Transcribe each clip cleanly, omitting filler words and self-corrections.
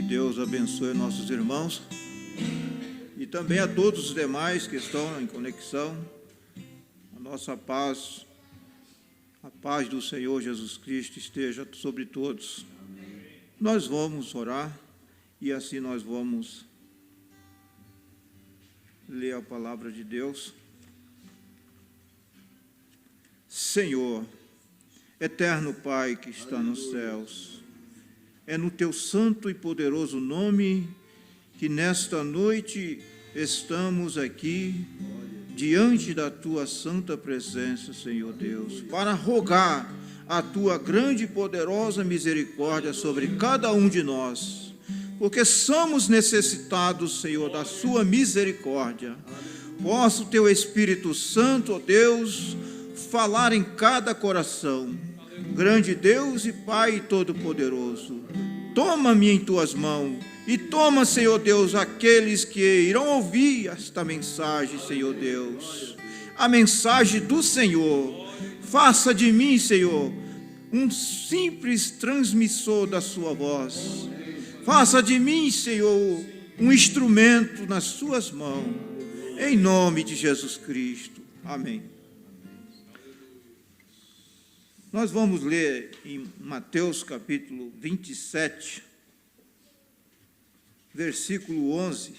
Deus abençoe nossos irmãos e também a todos os demais que estão em conexão. A nossa paz, a paz do Senhor Jesus Cristo esteja sobre todos. Nós vamos orar e assim nós vamos ler a palavra de Deus. Senhor, eterno Pai que está nos céus, é no teu santo e poderoso nome que nesta noite estamos aqui diante da tua santa presença, Senhor Deus, para rogar a tua grande e poderosa misericórdia sobre cada um de nós, porque somos necessitados, Senhor, da sua misericórdia. Possa o teu Espírito Santo, ó Deus, falar em cada coração. Grande Deus e Pai Todo-Poderoso, toma-me em tuas mãos e toma, Senhor Deus, aqueles que irão ouvir esta mensagem, Senhor Deus, a mensagem do Senhor. Faça de mim, Senhor, um simples transmissor da sua voz. Faça de mim, Senhor, um instrumento nas suas mãos, em nome de Jesus Cristo. Amém. Nós vamos ler em Mateus capítulo 27, versículo 11.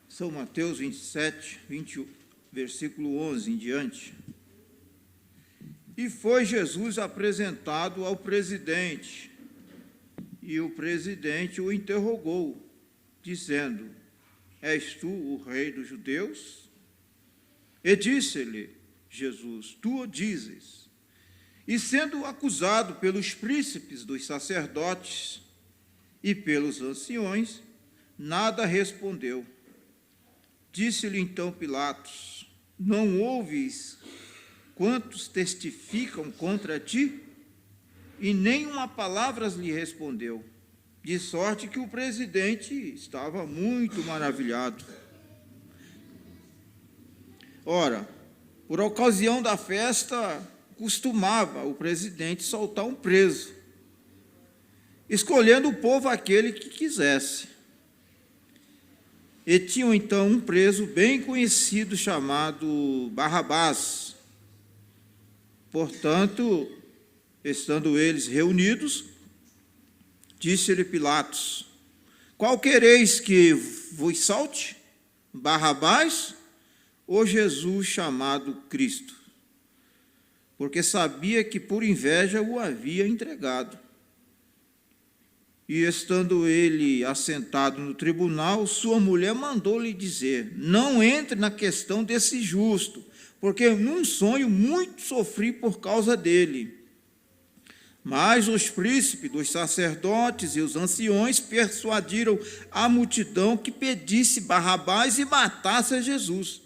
São Mateus 27, versículo 11 em diante. E foi Jesus apresentado ao presidente, e o presidente o interrogou, dizendo: És tu o rei dos judeus? E disse-lhe Jesus: Tu o dizes. E sendo acusado pelos príncipes dos sacerdotes e pelos anciões, nada respondeu. Disse-lhe então Pilatos: Não ouves quantos testificam contra ti? E nem uma palavra lhe respondeu. De sorte que o presidente estava muito maravilhado. Ora, por ocasião da festa, costumava o presidente soltar um preso, escolhendo o povo aquele que quisesse. E tinham então um preso bem conhecido chamado Barrabás. Portanto, estando eles reunidos, disse-lhe Pilatos: Qual quereis que vos solte? Barrabás ou Jesus chamado Cristo? Porque sabia que por inveja o havia entregado. E estando ele assentado no tribunal, sua mulher mandou-lhe dizer: Não entre na questão desse justo, porque num sonho muito sofri por causa dele. Mas os príncipes dos sacerdotes e os anciões persuadiram a multidão que pedisse Barrabás e matasse a Jesus.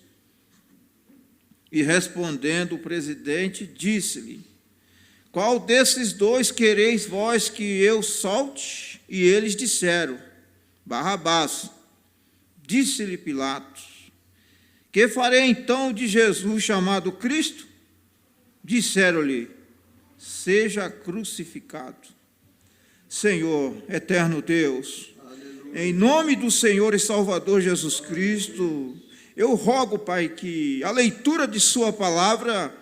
E respondendo o presidente, disse-lhe: Qual desses dois quereis vós que eu solte? E eles disseram: Barrabás. Disse-lhe Pilatos: Que farei então de Jesus chamado Cristo? Disseram-lhe: Seja crucificado. Senhor, eterno Deus, em nome do Senhor e Salvador Jesus Cristo, eu rogo, Pai, que a leitura de sua palavra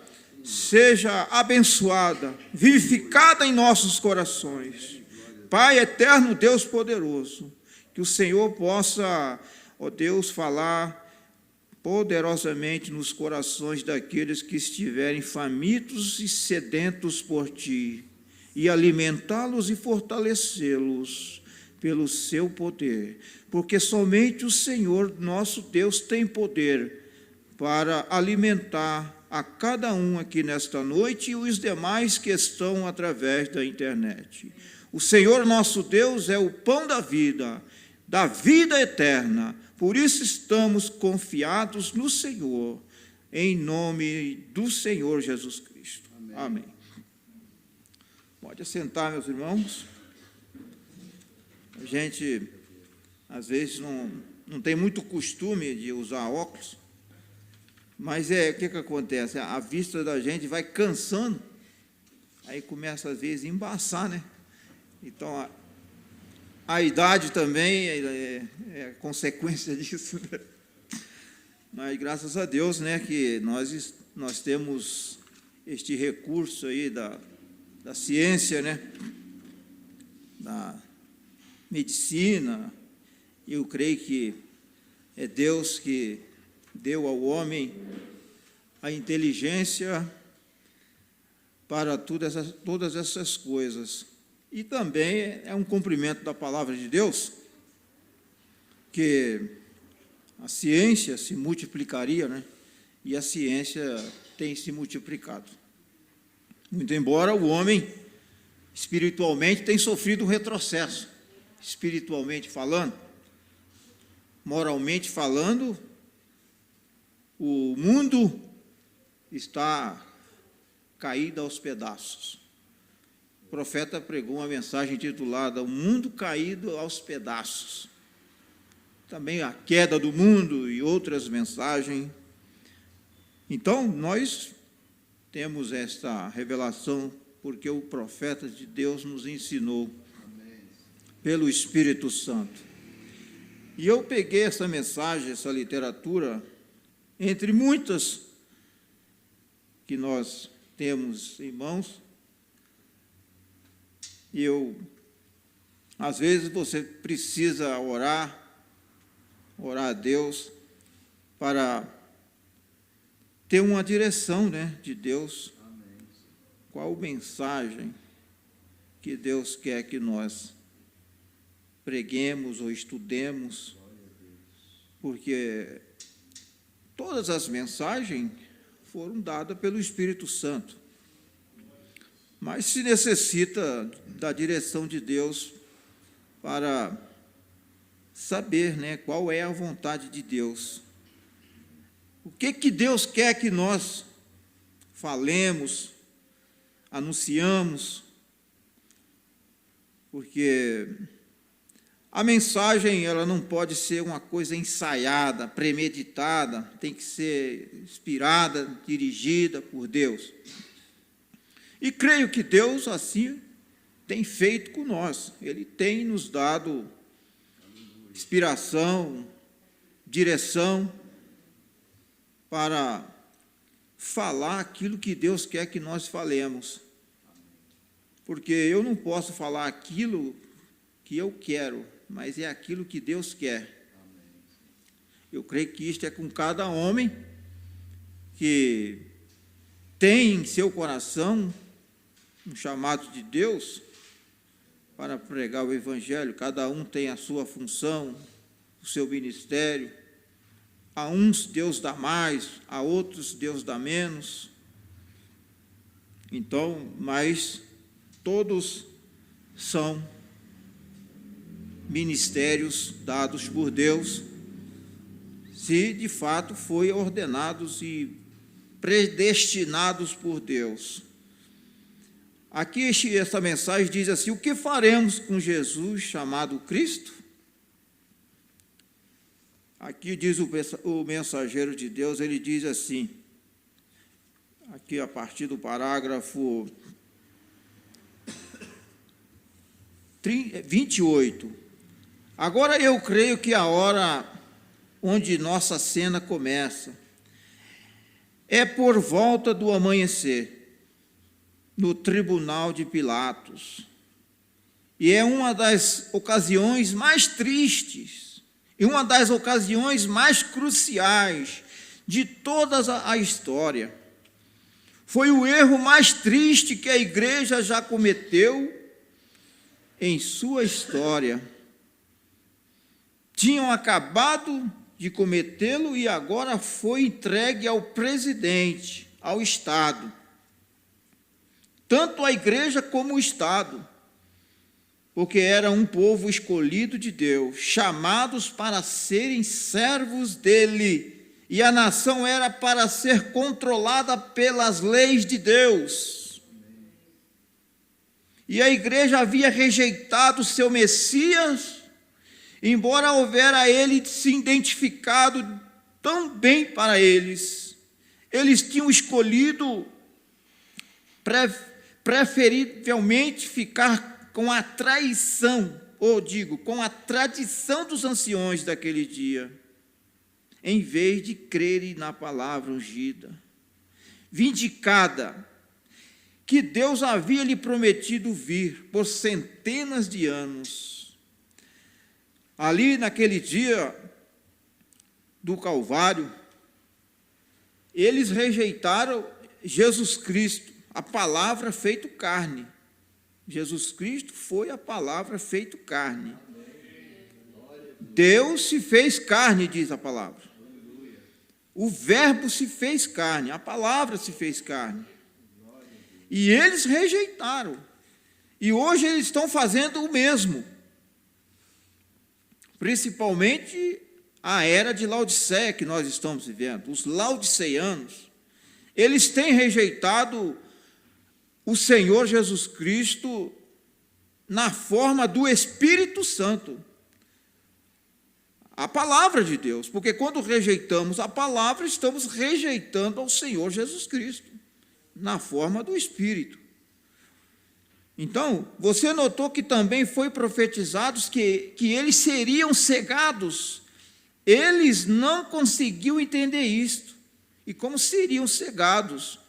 seja abençoada, vivificada em nossos corações. Pai, eterno Deus poderoso, que o Senhor possa, ó Deus, falar poderosamente nos corações daqueles que estiverem famintos e sedentos por Ti, e alimentá-los e fortalecê-los pelo Seu poder, porque somente o Senhor, nosso Deus, tem poder para alimentar a cada um aqui nesta noite e os demais que estão através da internet. O Senhor, nosso Deus, é o pão da vida eterna. Por isso estamos confiados no Senhor, em nome do Senhor Jesus Cristo. Amém. Amém. Pode assentar, meus irmãos. A gente, às vezes, não tem muito costume de usar óculos, Mas o que acontece? A vista da gente vai cansando, aí começa às vezes a embaçar, né? Então, a idade também é consequência disso, né? Mas graças a Deus, né, que nós temos este recurso aí da ciência, né, da medicina. Eu creio que é Deus que deu ao homem a inteligência para todas essas coisas. E também é um cumprimento da palavra de Deus, que a ciência se multiplicaria, né? E a ciência tem se multiplicado. Muito embora o homem, espiritualmente, tenha sofrido um retrocesso, espiritualmente falando, moralmente falando, o mundo está caído aos pedaços. O profeta pregou uma mensagem intitulada "O mundo caído aos pedaços". Também a queda do mundo e outras mensagens. Então, nós temos esta revelação porque o profeta de Deus nos ensinou pelo Espírito Santo. E eu peguei essa mensagem, essa literatura, entre muitas que nós temos em mãos, e às vezes você precisa orar a Deus para ter uma direção, né, de Deus. Amém. Qual mensagem que Deus quer que nós preguemos ou estudemos, porque todas as mensagens foram dadas pelo Espírito Santo, mas se necessita da direção de Deus para saber, né, qual é a vontade de Deus. O que Deus quer que nós falemos, anunciamos, porque a mensagem ela não pode ser uma coisa ensaiada, premeditada, tem que ser inspirada, dirigida por Deus. E creio que Deus assim tem feito com nós. Ele tem nos dado inspiração, direção para falar aquilo que Deus quer que nós falemos. Porque eu não posso falar aquilo que eu quero, mas é aquilo que Deus quer. Eu creio que isto é com cada homem que tem em seu coração um chamado de Deus para pregar o Evangelho. Cada um tem a sua função, o seu ministério. A uns Deus dá mais, a outros Deus dá menos. Então, mas todos são ministérios dados por Deus, se de fato foi ordenados e predestinados por Deus. Aqui essa mensagem diz assim: o que faremos com Jesus chamado Cristo? Aqui diz o mensageiro de Deus, ele diz assim, aqui a partir do parágrafo 28. Agora eu creio que a hora onde nossa cena começa é por volta do amanhecer, no tribunal de Pilatos. E é uma das ocasiões mais tristes e uma das ocasiões mais cruciais de toda a história. Foi o erro mais triste que a igreja já cometeu em sua história. Tinham acabado de cometê-lo e agora foi entregue ao presidente, ao Estado. Tanto a igreja como o Estado, porque era um povo escolhido de Deus, chamados para serem servos dele, e a nação era para ser controlada pelas leis de Deus. E a igreja havia rejeitado seu Messias, embora houvera ele se identificado tão bem para eles, eles tinham escolhido preferivelmente ficar com a traição, ou digo, com a tradição dos anciões daquele dia, em vez de crerem na palavra ungida, vindicada, que Deus havia lhe prometido vir por centenas de anos. Ali naquele dia do Calvário, eles rejeitaram Jesus Cristo, a palavra feito carne. Jesus Cristo foi a palavra feito carne. Deus se fez carne, diz a palavra. O verbo se fez carne, a palavra se fez carne. E eles rejeitaram. E hoje eles estão fazendo o mesmo. Principalmente a era de Laodiceia que nós estamos vivendo. Os laodiceianos, eles têm rejeitado o Senhor Jesus Cristo na forma do Espírito Santo. A palavra de Deus, porque quando rejeitamos a palavra, estamos rejeitando ao Senhor Jesus Cristo, na forma do Espírito. Então, você notou que também foi profetizado que eles seriam cegados. Eles não conseguiam entender isto, e como seriam cegados,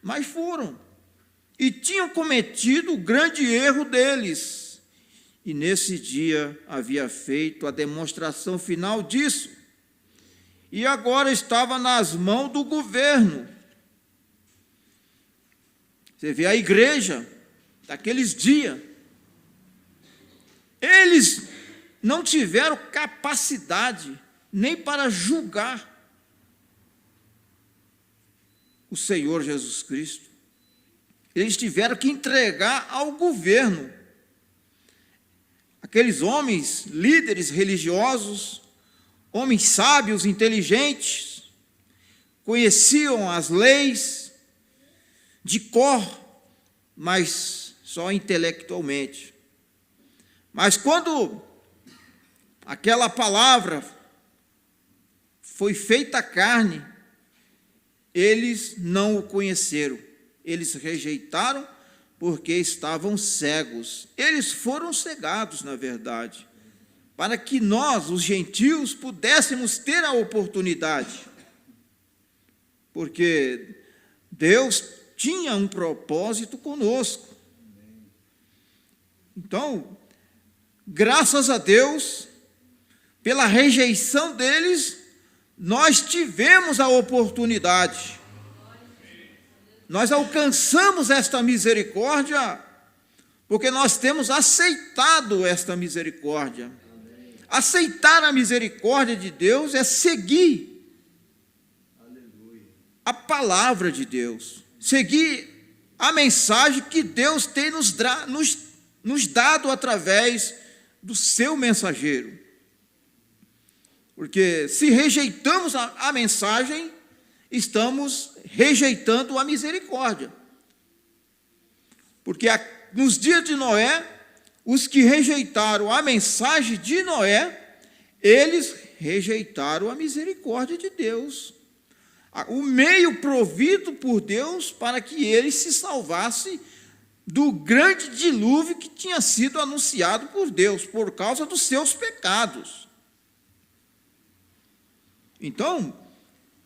mas foram, e tinham cometido o grande erro deles. E nesse dia havia feito a demonstração final disso. E agora estava nas mãos do governo. Você vê a igreja daqueles dias. Eles não tiveram capacidade nem para julgar o Senhor Jesus Cristo. Eles tiveram que entregar ao governo. Aqueles homens, líderes religiosos, homens sábios, inteligentes, conheciam as leis de cor, mas só intelectualmente. Mas quando aquela palavra foi feita carne, eles não o conheceram, eles rejeitaram, porque estavam cegos. Eles foram cegados, na verdade, para que nós, os gentios, pudéssemos ter a oportunidade. Porque Deus tinha um propósito conosco. Então, graças a Deus, pela rejeição deles, nós tivemos a oportunidade. Nós alcançamos esta misericórdia, porque nós temos aceitado esta misericórdia. Aceitar a misericórdia de Deus é seguir a palavra de Deus, seguir a mensagem que Deus tem nos dado através do seu mensageiro. Porque se rejeitamos a mensagem, estamos rejeitando a misericórdia. Porque nos dias de Noé, os que rejeitaram a mensagem de Noé, eles rejeitaram a misericórdia de Deus. O meio provido por Deus para que eles se salvassem do grande dilúvio que tinha sido anunciado por Deus, por causa dos seus pecados. Então,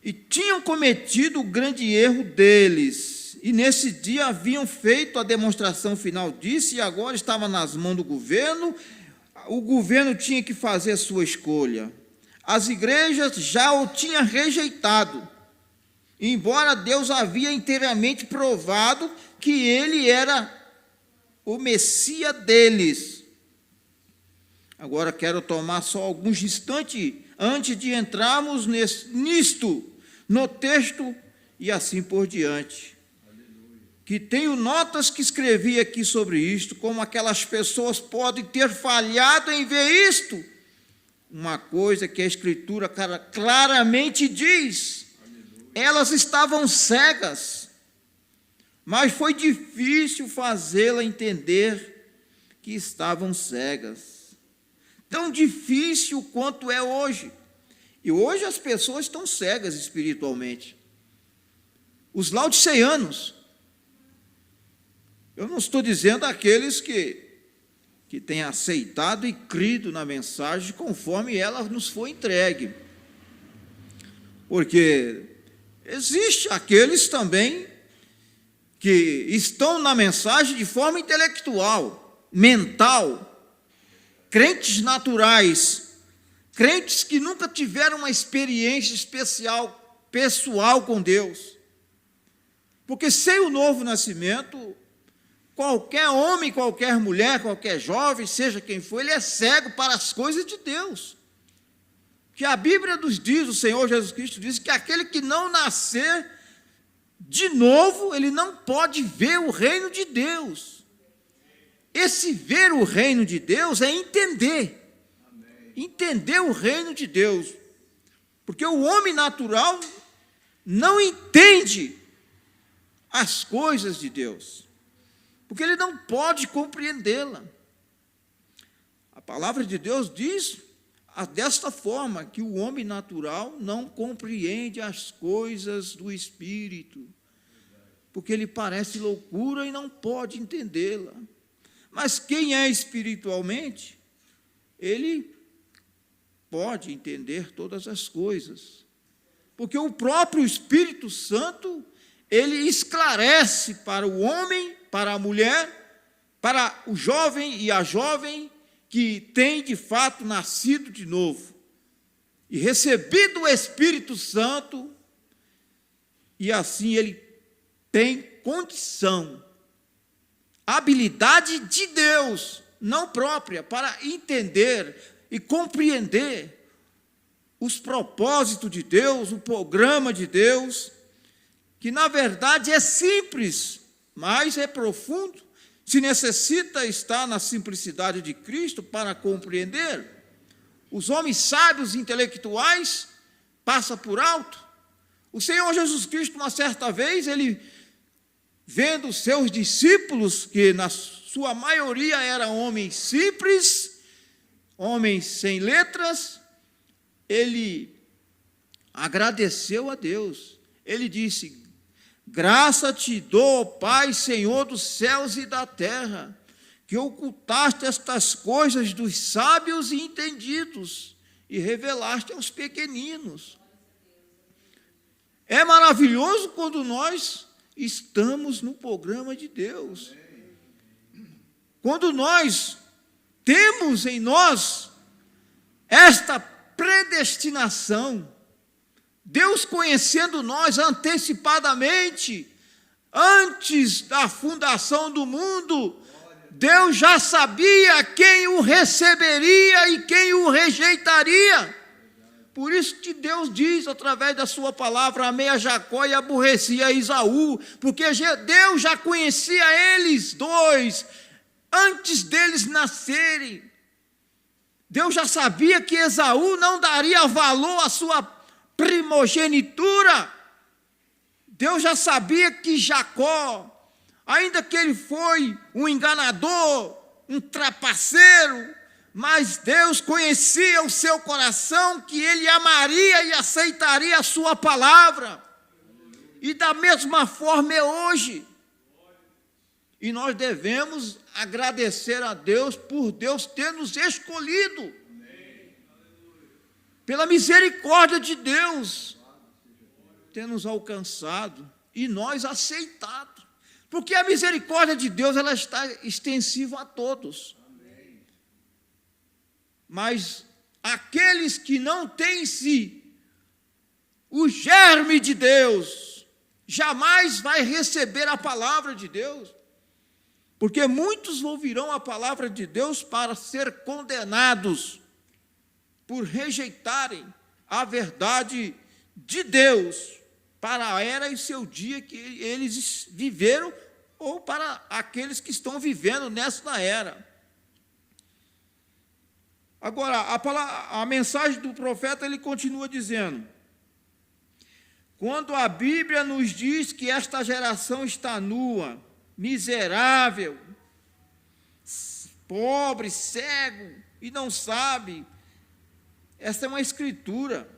e tinham cometido o grande erro deles, e nesse dia haviam feito a demonstração final disso, e agora estava nas mãos do governo. O governo tinha que fazer a sua escolha. As igrejas já o tinham rejeitado, embora Deus havia inteiramente provado que ele era o Messias deles. Agora quero tomar só alguns instantes antes de entrarmos nisto, no texto e assim por diante. Que tenho notas que escrevi aqui sobre isto, como aquelas pessoas podem ter falhado em ver isto. Uma coisa que a Escritura claramente diz: elas estavam cegas, mas foi difícil fazê-la entender que estavam cegas. Tão difícil quanto é hoje. E hoje as pessoas estão cegas espiritualmente. os laodiceanos. Eu não estou dizendo aqueles que têm aceitado e crido na mensagem conforme ela nos foi entregue. Porque existe aqueles também que estão na mensagem de forma intelectual, mental, crentes naturais, crentes que nunca tiveram uma experiência especial, pessoal com Deus. Porque sem o novo nascimento, qualquer homem, qualquer mulher, qualquer jovem, seja quem for, ele é cego para as coisas de Deus. Que a Bíblia nos diz, o Senhor Jesus Cristo diz, que aquele que não nascer de novo, ele não pode ver o reino de Deus. Esse ver o reino de Deus é entender. Entender o reino de Deus. Porque o homem natural não entende as coisas de Deus. Porque ele não pode compreendê-la. A palavra de Deus diz desta forma, que o homem natural não compreende as coisas do Espírito, porque ele parece loucura e não pode entendê-la. Mas quem é espiritualmente, ele pode entender todas as coisas, porque o próprio Espírito Santo, ele esclarece para o homem, para a mulher, para o jovem e a jovem, que tem de fato nascido de novo, e recebido o Espírito Santo, e assim ele tem condição, habilidade de Deus, não própria, para entender e compreender os propósitos de Deus, o programa de Deus, que na verdade é simples, mas é profundo. Se necessita estar na simplicidade de Cristo para compreender, os homens sábios intelectuais passam por alto. O Senhor Jesus Cristo, uma certa vez, ele, vendo os seus discípulos, que na sua maioria eram homens simples, homens sem letras, ele agradeceu a Deus. Ele disse: graça te dou, Pai, Senhor dos céus e da terra, que ocultaste estas coisas dos sábios e entendidos e revelaste aos pequeninos. É maravilhoso quando nós estamos no programa de Deus. Quando nós temos em nós esta predestinação, Deus conhecendo nós antecipadamente, antes da fundação do mundo, Deus já sabia quem o receberia e quem o rejeitaria. Por isso que Deus diz, através da sua palavra, amei a Jacó e aborreci a Esaú, porque Deus já conhecia eles dois, antes deles nascerem. Deus já sabia que Esaú não daria valor à sua primogenitura. Deus já sabia que Jacó, ainda que ele foi um enganador, um trapaceiro, mas Deus conhecia o seu coração, que ele amaria e aceitaria a sua palavra. E da mesma forma é hoje. E nós devemos agradecer a Deus por Deus ter nos escolhido. Pela misericórdia de Deus, ter nos alcançado e nós aceitado. Porque a misericórdia de Deus, ela está extensiva a todos. Mas aqueles que não têm em si o germe de Deus, jamais vai receber a palavra de Deus. Porque muitos ouvirão a palavra de Deus para ser condenados, por rejeitarem a verdade de Deus para a era e seu dia que eles viveram, ou para aqueles que estão vivendo nessa era. Agora, a mensagem do profeta, ele continua dizendo: quando a Bíblia nos diz que esta geração está nua, miserável, pobre, cego e não sabe, essa é uma escritura.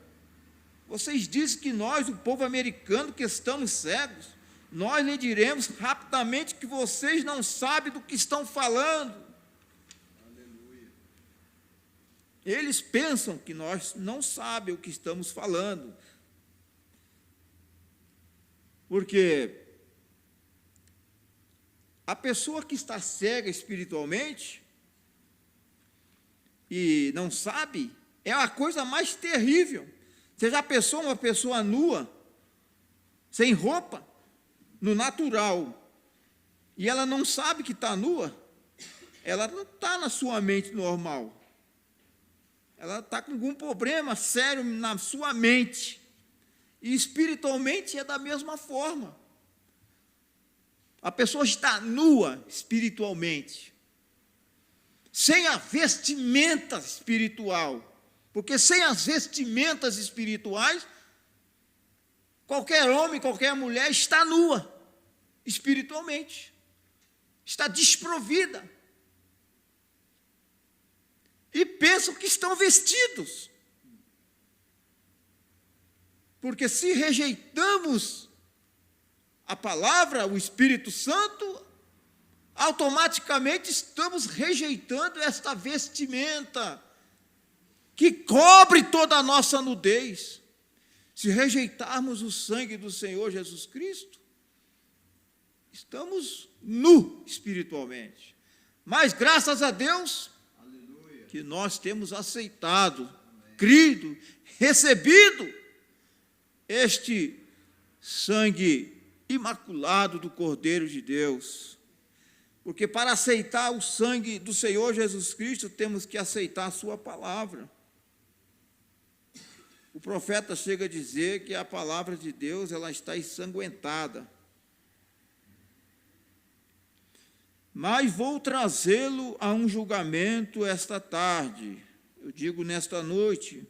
Vocês dizem que nós, o povo americano, que estamos cegos, nós lhe diremos rapidamente que vocês não sabem do que estão falando. Aleluia. Eles pensam que nós não sabemos o que estamos falando. Porque a pessoa que está cega espiritualmente e não sabe, é a coisa mais terrível. Você já pensou uma pessoa nua, sem roupa, no natural, e ela não sabe que está nua? Ela não está na sua mente normal. Ela está com algum problema sério na sua mente. E espiritualmente é da mesma forma. A pessoa está nua espiritualmente, sem a vestimenta espiritual. Porque sem as vestimentas espirituais, qualquer homem, qualquer mulher está nua espiritualmente. Está desprovida. E pensam que estão vestidos. Porque se rejeitamos a palavra, o Espírito Santo, automaticamente estamos rejeitando esta vestimenta que cobre toda a nossa nudez. Se rejeitarmos o sangue do Senhor Jesus Cristo, estamos nu espiritualmente. Mas graças a Deus, aleluia, que nós temos aceitado, amém, crido, recebido este sangue imaculado do Cordeiro de Deus. Porque para aceitar o sangue do Senhor Jesus Cristo, temos que aceitar a sua palavra. O profeta chega a dizer que a palavra de Deus, ela está ensanguentada. Mas vou trazê-lo a um julgamento esta tarde, eu digo nesta noite,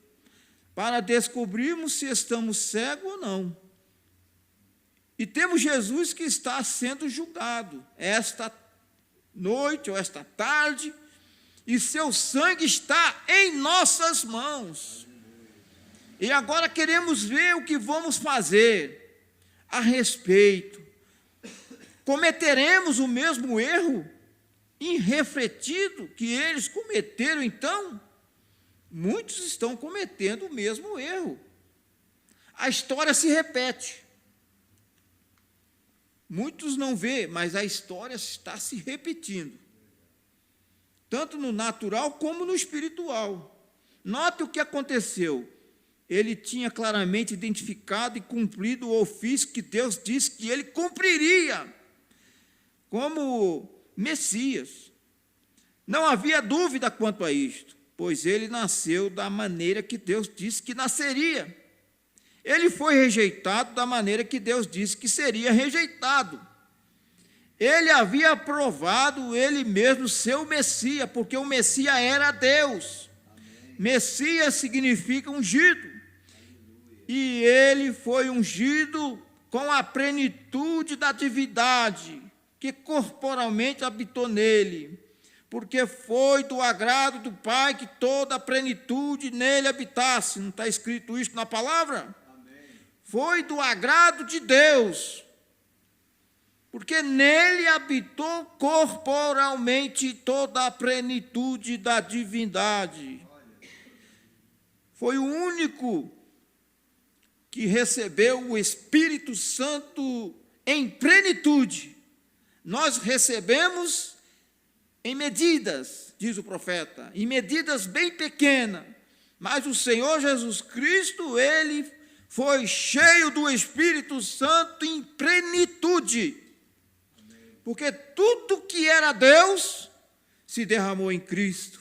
para descobrirmos se estamos cegos ou não. E temos Jesus que está sendo julgado esta noite ou esta tarde, e seu sangue está em nossas mãos. E agora queremos ver o que vamos fazer a respeito. Cometeremos o mesmo erro irrefletido que eles cometeram, então? Muitos estão cometendo o mesmo erro. A história se repete. Muitos não vê, mas a história está se repetindo. Tanto no natural como no espiritual. Note o que aconteceu. Ele tinha claramente identificado e cumprido o ofício que Deus disse que ele cumpriria como Messias. Não havia dúvida quanto a isto, pois ele nasceu da maneira que Deus disse que nasceria. Ele foi rejeitado da maneira que Deus disse que seria rejeitado. Ele havia aprovado ele mesmo ser o Messias, porque o Messias era Deus. Amém. Messias significa ungido. E ele foi ungido com a plenitude da divindade, que corporalmente habitou nele, porque foi do agrado do Pai que toda a plenitude nele habitasse. Não está escrito isso na palavra? Amém. Foi do agrado de Deus, porque nele habitou corporalmente toda a plenitude da divindade. Foi o único que recebeu o Espírito Santo em plenitude. Nós recebemos em medidas, diz o profeta, em medidas bem pequenas, mas o Senhor Jesus Cristo, ele foi cheio do Espírito Santo em plenitude, porque tudo que era Deus se derramou em Cristo,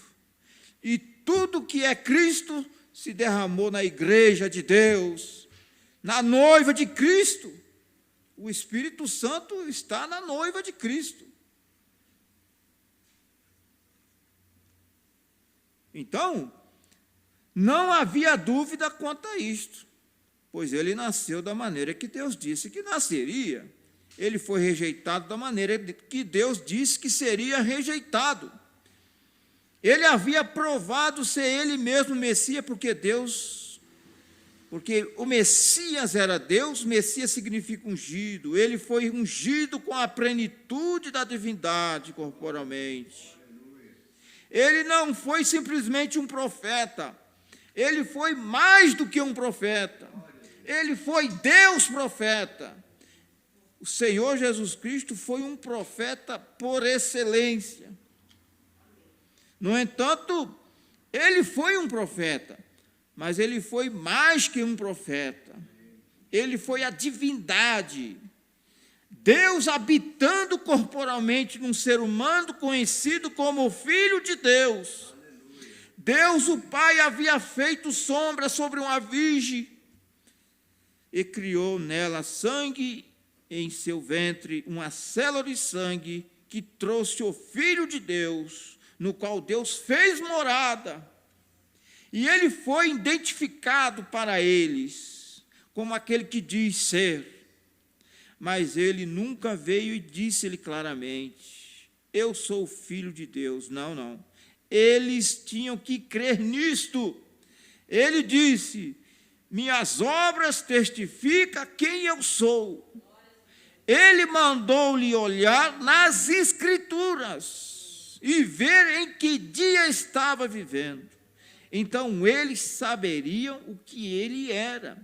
e tudo que é Cristo se derramou na igreja de Deus, na noiva de Cristo. O Espírito Santo está na noiva de Cristo. Então, não havia dúvida quanto a isto, pois ele nasceu da maneira que Deus disse que nasceria. Ele foi rejeitado da maneira que Deus disse que seria rejeitado. Ele havia provado ser ele mesmo Messias, porque Porque o Messias era Deus, Messias significa ungido. Ele foi ungido com a plenitude da divindade corporalmente. Ele não foi simplesmente um profeta. Ele foi mais do que um profeta. Ele foi Deus profeta. O Senhor Jesus Cristo foi um profeta por excelência. No entanto, ele foi um profeta, mas ele foi mais que um profeta. Ele foi a divindade. Deus habitando corporalmente num ser humano conhecido como o Filho de Deus. Deus, o Pai, havia feito sombra sobre uma virgem e criou nela sangue em seu ventre, uma célula de sangue que trouxe o Filho de Deus, no qual Deus fez morada. E ele foi identificado para eles como aquele que diz ser. Mas ele nunca veio e disse-lhe claramente: eu sou o Filho de Deus. Não, não. Eles tinham que crer nisto. Ele disse: minhas obras testificam quem eu sou. Ele mandou-lhe olhar nas Escrituras e ver em que dia estava vivendo. Então eles saberiam o que ele era.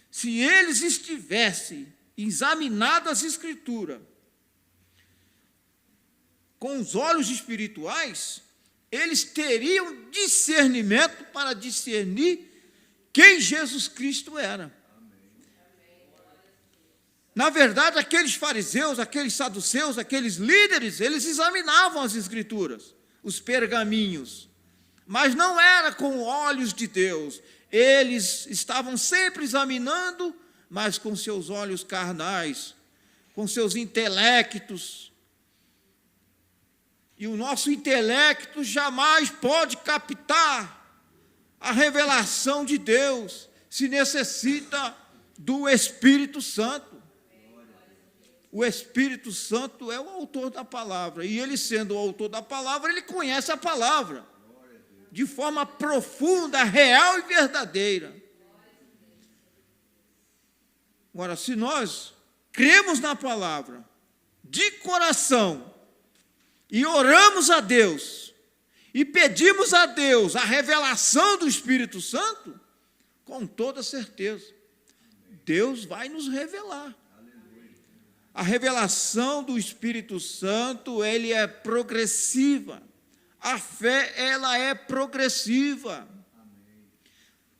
Se eles estivessem examinado as Escrituras com os olhos espirituais, eles teriam discernimento para discernir quem Jesus Cristo era. Na verdade, aqueles fariseus, aqueles saduceus, aqueles líderes, eles examinavam as Escrituras, os pergaminhos, mas não era com olhos de Deus. Eles estavam sempre examinando, mas com seus olhos carnais, com seus intelectos. E o nosso intelecto jamais pode captar a revelação de Deus, se necessita do Espírito Santo. O Espírito Santo é o autor da palavra, e ele sendo o autor da palavra, ele conhece a palavra de forma profunda, real e verdadeira. Agora, se nós cremos na palavra de coração e oramos a Deus e pedimos a Deus a revelação do Espírito Santo, com toda certeza, Deus vai nos revelar. A revelação do Espírito Santo, ele é progressiva. A fé, ela é progressiva.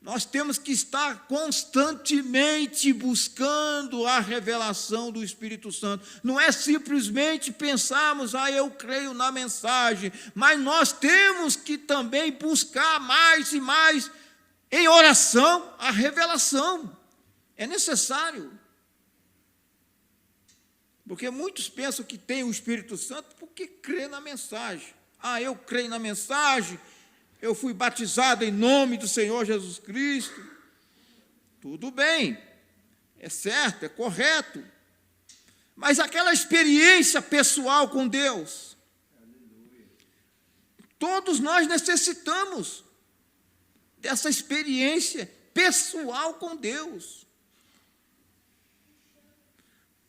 Nós temos que estar constantemente buscando a revelação do Espírito Santo. Não é simplesmente pensarmos, eu creio na mensagem, mas nós temos que também buscar mais e mais em oração a revelação. É necessário. Porque muitos pensam que tem o Espírito Santo porque crê na mensagem. Eu creio na mensagem, eu fui batizado em nome do Senhor Jesus Cristo. Tudo bem, é certo, é correto. Mas aquela experiência pessoal com Deus, todos nós necessitamos dessa experiência pessoal com Deus.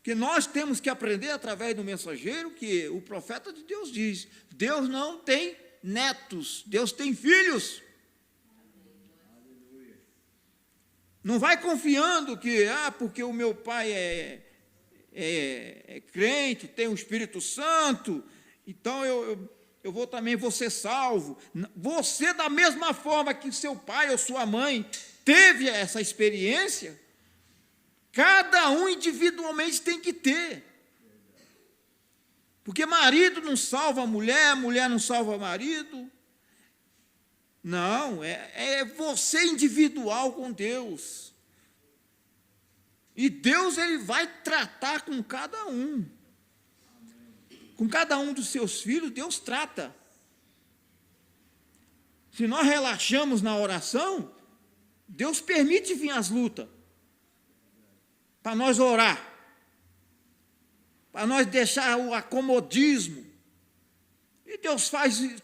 Que nós temos que aprender através do mensageiro, que o profeta de Deus diz: Deus não tem netos, Deus tem filhos. Não vai confiando que, porque o meu pai é crente, tem o Espírito Santo, então eu vou ser salvo. Você, da mesma forma que seu pai ou sua mãe teve essa experiência, cada um individualmente tem que ter. Porque marido não salva mulher, mulher não salva marido. Não, é você individual com Deus. E Deus, ele vai tratar com cada um. Com cada um dos seus filhos, Deus trata. Se nós relaxamos na oração, Deus permite vir as lutas para nós orar, para nós deixar o acomodismo. E Deus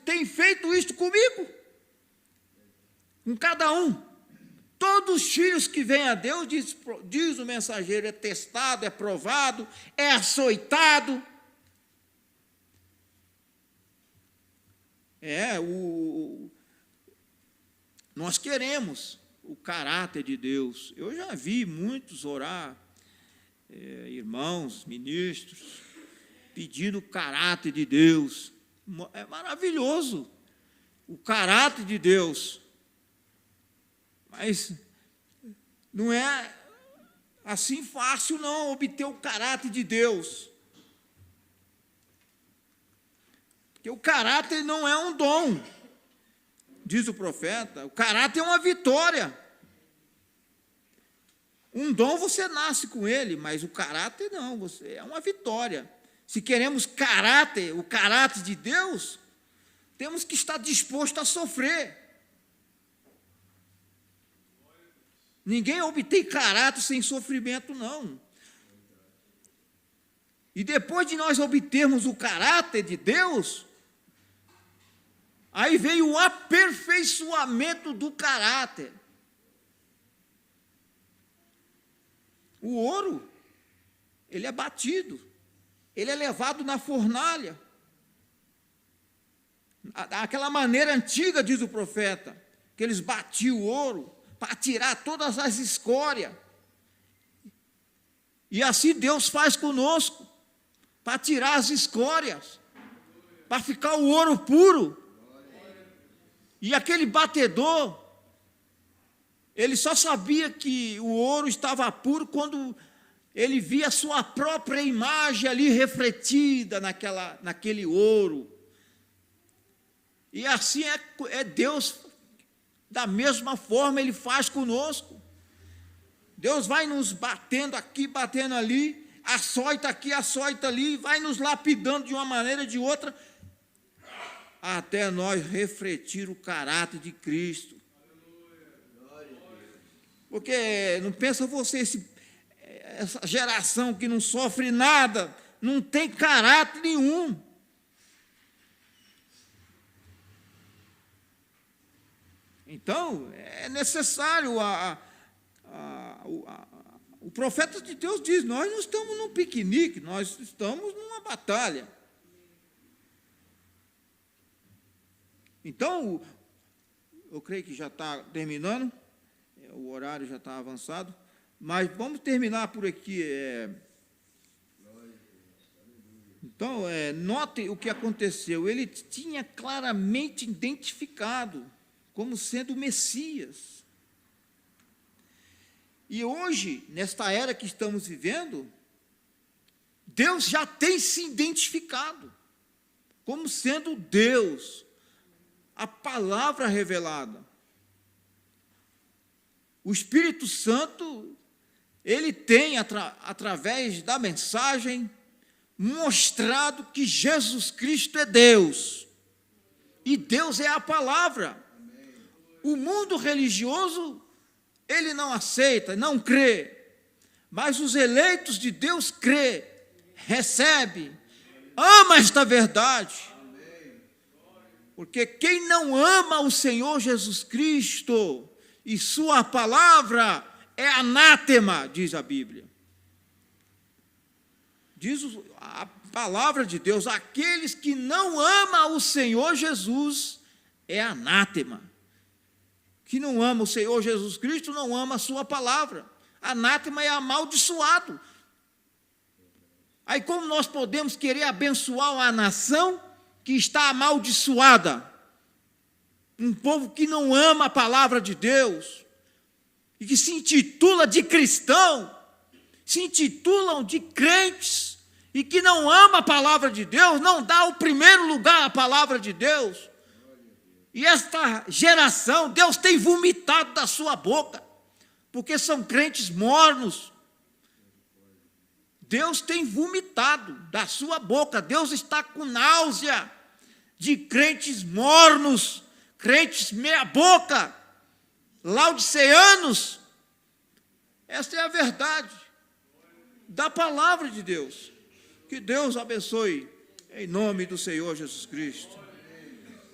tem feito isso comigo, com cada um. todos os filhos que vêm a Deus, diz o mensageiro, é testado, é provado, é açoitado. Nós queremos o caráter de Deus. Eu já vi muitos orar, irmãos, ministros, pedindo o caráter de Deus. É maravilhoso o caráter de Deus. Mas não é assim fácil não obter o caráter de Deus. Porque o caráter não é um dom, diz o profeta. O caráter é uma vitória. Um dom você nasce com ele, mas o caráter não, é uma vitória. Se queremos caráter, o caráter de Deus, temos que estar disposto a sofrer. Ninguém obtém caráter sem sofrimento, não. E depois de nós obtermos o caráter de Deus, aí veio o aperfeiçoamento do caráter. O ouro, ele é batido, ele é levado na fornalha. Aquela maneira antiga, diz o profeta, que eles batiam o ouro para tirar todas as escórias. E assim Deus faz conosco, para tirar as escórias, para ficar o ouro puro. E aquele batedor, ele só sabia que o ouro estava puro quando ele via a sua própria imagem ali refletida naquele ouro. E assim é Deus, da mesma forma Ele faz conosco. Deus vai nos batendo aqui, batendo ali, açoita aqui, açoita ali, vai nos lapidando de uma maneira ou de outra, até nós refletir o caráter de Cristo. Porque não pensa você, essa geração que não sofre nada, não tem caráter nenhum. Então, é necessário, o profeta de Deus diz, nós não estamos num piquenique, nós estamos numa batalha. Então, eu creio que já está terminando, o horário já está avançado, mas vamos terminar por aqui. Então, note o que aconteceu, ele tinha claramente identificado como sendo o Messias. E hoje, nesta era que estamos vivendo, Deus já tem se identificado como sendo Deus, a palavra revelada. O Espírito Santo, ele tem, através da mensagem, mostrado que Jesus Cristo é Deus. E Deus é a palavra. O mundo religioso, ele não aceita, não crê. Mas os eleitos de Deus crê, recebe, ama esta verdade. Porque quem não ama o Senhor Jesus Cristo e sua palavra é anátema, diz a Bíblia. Diz a palavra de Deus, aqueles que não amam o Senhor Jesus é anátema. Que não ama o Senhor Jesus Cristo, não ama a sua palavra. Anátema é amaldiçoado. Aí como nós podemos querer abençoar uma nação que está amaldiçoada? Um povo que não ama a palavra de Deus, e que se intitula de cristão, se intitulam de crentes, e que não ama a palavra de Deus, não dá o primeiro lugar à palavra de Deus. E esta geração, Deus tem vomitado da sua boca, porque são crentes mornos. Deus tem vomitado da sua boca, Deus está com náusea de crentes mornos, crentes meia boca, laodiceanos. Esta é a verdade da palavra de Deus. Que Deus abençoe, em nome do Senhor Jesus Cristo.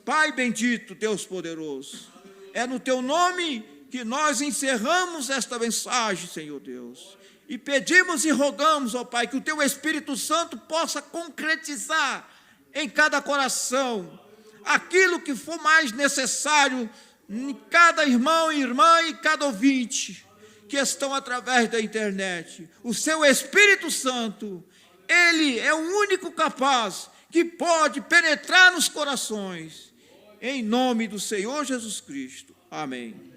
Pai bendito, Deus poderoso, é no teu nome que que nós encerramos esta mensagem, Senhor Deus, e pedimos e rogamos, ó Pai, que o Teu Espírito Santo possa concretizar em cada coração aquilo que for mais necessário em cada irmão e irmã e cada ouvinte que estão através da internet. O Seu Espírito Santo, Ele é o único capaz que pode penetrar nos corações. Em nome do Senhor Jesus Cristo. Amém.